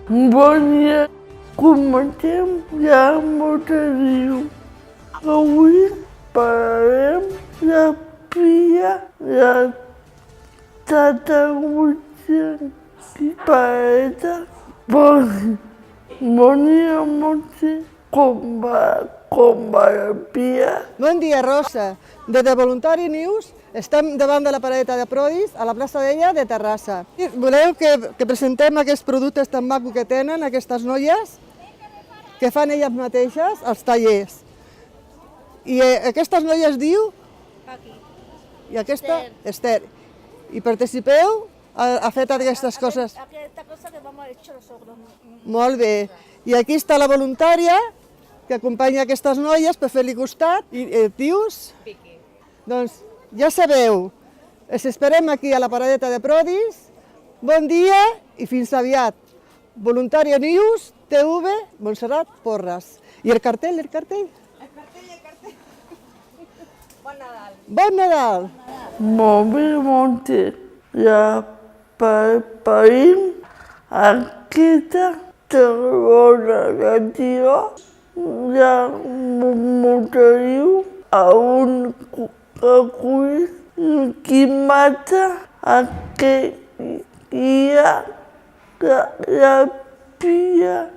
Bon dia, comencem ja amb votació. Avui parlarem de Pia, la tatabuja i pareta. Bon dia, Montse. Com va la Pia? Bon dia, Rosa. Des de Voluntari News estem davant de la paradeta de Prodis a la plaça d'Ella de Terrassa. Voleu que presentem aquests productes tan macos que tenen aquestes noies que fan elles mateixes als tallers. I aquestes noies diu... I aquesta? Esther. I participeu a fer aquestes coses? Aquesta cosa que vamos a hecho nosotros. Molt bé. I aquí està la voluntària que acompanya aquestes noies per fer-li costat. I et dius? Piqui. Doncs ja sabeu, els esperem aquí a la paradeta de Prodis. Bon dia i fins aviat. Voluntària News, TV, Montserrat Porras. I el cartell, el cartell? El cartell. Bon Nadal. Bon Nadal! Molt bé, Montse. Ja preparim aquesta segona edició de Motoriu a un acull qui mata aquell dia la Pia.